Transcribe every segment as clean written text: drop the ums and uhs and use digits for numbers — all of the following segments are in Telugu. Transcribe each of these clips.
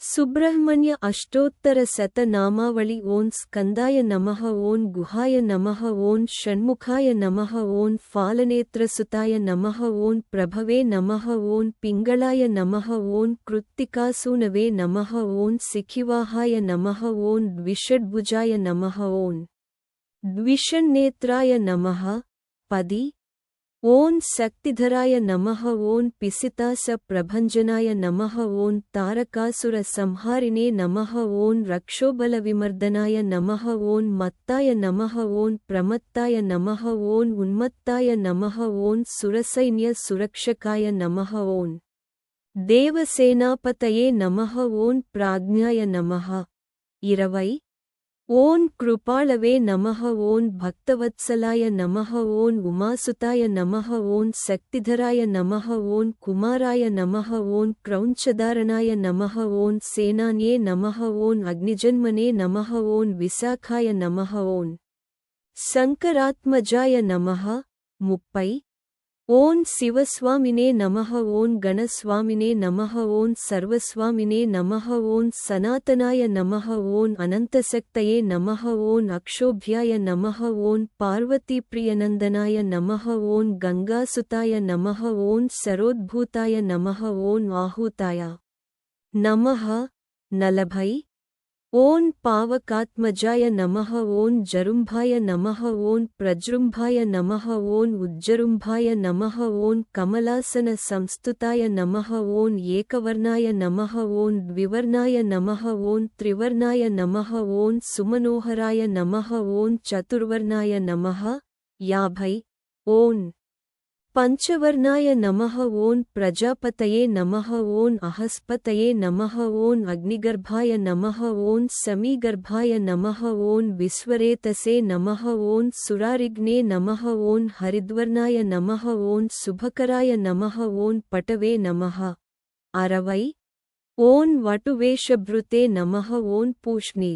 సుబ్రహ్మణ్య అష్టోత్తర శతనామావళి. ఓం స్కందాయ నమః. ఓం గుహాయ నమః. ఓం షణ్ముఖాయ నమః. ఓం ఫాలనేత్రసుతాయ నమః. ఓం ప్రభవే నమః. ఓం పింగళాయ నమః. ఓం కృత్తికాసూనవే నమః. ఓం శిఖివాహాయ నమః. ఓం ద్విషడ్భుజాయ నమః. ఓం ద్విషణ్నేత్రాయ నమః. 10. ఓం శక్తిధరాయ నమః. ఓం పిసితాస ప్రభంజనాయ నమః. ఓం తారకాసుర సంహారిణే నమః. ఓం రక్షోబలవిమర్దనాయ నమః. ఓం మత్తాయ నమః. ఓం ప్రమత్తాయ నమః. ఓం ఉన్మత్తాయ నమః. ఓం సురసైన్య సురక్షకాయ నమః. ఓం దేవసేనాపతయే నమః. ఓం ప్రాజ్ఞాయ నమః. 20. ఓం కృపాళవే నమః. ఓం భక్తవత్సలాయ నమః. ఓం ఉమాసుతాయ నమః. ఓం శక్తిధరాయ నమః. ఓం కుమారాయ నమః. ఓం క్రౌంచధారణాయ నమః. ఓం సేనాన్యే నమః. ఓం అగ్నిజన్మనే నమః. ఓం విశాఖాయ నమః. ఓం శంకరాత్మజాయ నమః. 30. ఓం శివస్వామినే నమః. ఓం గణస్వామినే నమః. ఓం సర్వస్వామినే నమః. ఓం సనాతనాయ నమః. ఓం అనంతశక్తయే నమః. ఓం అక్షోభ్యాయ నమః. ఓం పార్వతీప్రియనందనాయ నమః. ఓం గంగాసుతాయ నమః. ఓం శరోద్భూతాయ నమః. ఓం ఆహూతాయ నమః. 40. ఓం పావకాత్మజాయ నమః. ఓం జరుంభాయ నమః. ఓం ప్రజృంభాయ నమః. ఓం ఉజ్జరుంభాయ నమః. ఓం కమలాసన సంస్థుతాయ నమః. ఓం ఏకవర్ణాయ నమః. ఓం ద్వివర్ణాయ నమః. ఓం త్రివర్ణాయ నమః. ఓం సుమనోహరాయ నమః. ఓం చతుర్వర్ణాయ నమః. 50. ఓం పంచవర్ణాయ నమః. ఓం ప్రజాపతయే నమః. ఓం అహస్పతయే నమః. ఓం అగ్నిగర్భాయ నమః. ఓం సమీగర్భాయ నమః. ఓం విశ్వరేతసే నమః. ఓం సురారిగ్నే నమః. ఓం హరిద్వర్ణాయ నమః. ఓం శుభకరాయ నమః. ఓం పటవే నమః. 60. ఓం వటువేషభృతే నమః. ఓం పూష్ణే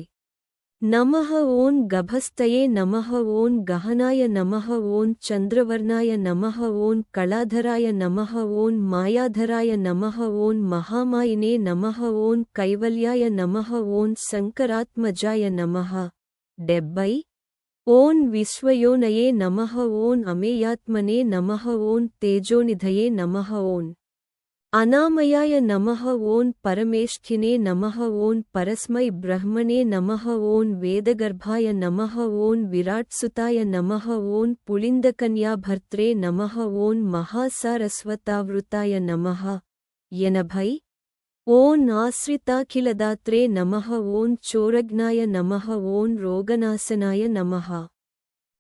నమః. ఓం గభస్తయే నమః. ఓం గహనాయ నమః. ఓం చంద్రవర్ణాయ నమః. ఓం కళాధరాయ నమః. ఓం మాయాధరాయ నమః. ఓం మహామాయినే నమః. ఓం కైవల్యాయ నమః. ఓం శంకరాత్మజాయ నమః. 70. ఓం విశ్వయోనయే నమః. ఓం అమేయాత్మనే నమః. ఓం తేజోనిధయే నమః. ఓం అనామయాయ నమః. ఓం పరమేష్ఠినే నమః. ఓం పరస్మై బ్రహ్మణే నమః. ఓం వేదగర్భాయ నమః. ఓం విరాట్సుతాయ నమః. ఓం పుళిందకన్యాభర్త్రే నమః. ఓం మహాసారస్వతావృతాయ నమః. 80. ఓం ఆశ్రితాఖిలదాత్రే నమః. ఓం చోరజ్ఞాయ నమః. ఓం రోగనాశనాయ నమః.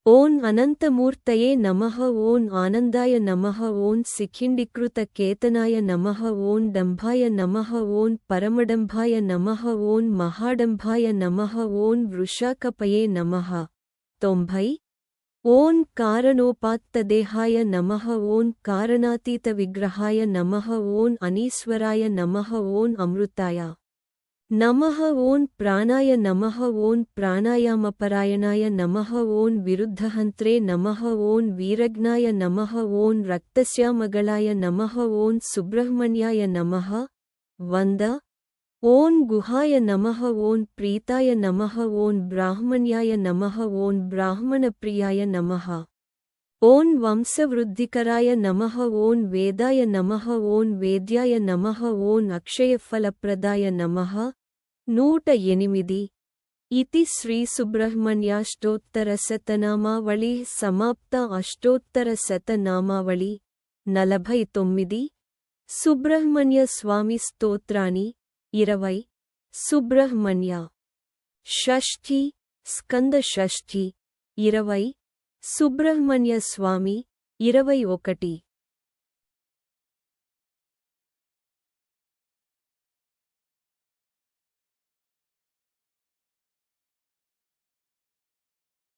ఓం అనంతమూర్తయే నమః. ఓం ఆనందాయ నమః. ఓం శిఖిండీకృత కేతనాయ నమః. ఓం డంభాయ నమః. ఓం పరమడంభాయ నమః. ఓం మహాడంభాయ నమః. ఓం వృషాకపయే నమః. 90. ఓం కారణోపాత్తదేహాయ నమః. ఓం కారణాతీత విగ్రహాయ నమః. ఓం అనీశ్వరాయ నమః. ఓం అమృతాయ నమః. ఓం ప్రాణాయ నమః. ఓం ప్రాణాయామపరాయణాయ నమః. ఓం విరుద్ధహంత్రే నమః. ఓం వీరజ్ఞాయ నమః. ఓం రక్తశ్యామగళాయ నమః. ఓం సుబ్రహ్మణ్యాయ నమః. 100. ఓం గుహాయ నమః. ఓం ప్రీతాయ నమః. ఓం బ్రాహ్మణ్యాయ నమః. ఓం బ్రాహ్మణప్రియాయ నమః. ఓం వంశవృద్ధికరాయ నమః. ఓం వేదాయ నమః. ఓం వేద్యాయ నమః. ఓం అక్షయఫలప్రదాయ నమః. 108. ఇతి శ్రీ సుబ్రహ్మణ్యాష్టోత్తర శతనామావళి సమాప్త. అష్టోత్తర శతనామావళి 49. సుబ్రహ్మణ్య స్వామి స్తోత్రాని 20. సుబ్రహ్మణ్య షష్ఠి స్కంద షష్ఠి 20. సుబ్రహ్మణ్య స్వామి 21.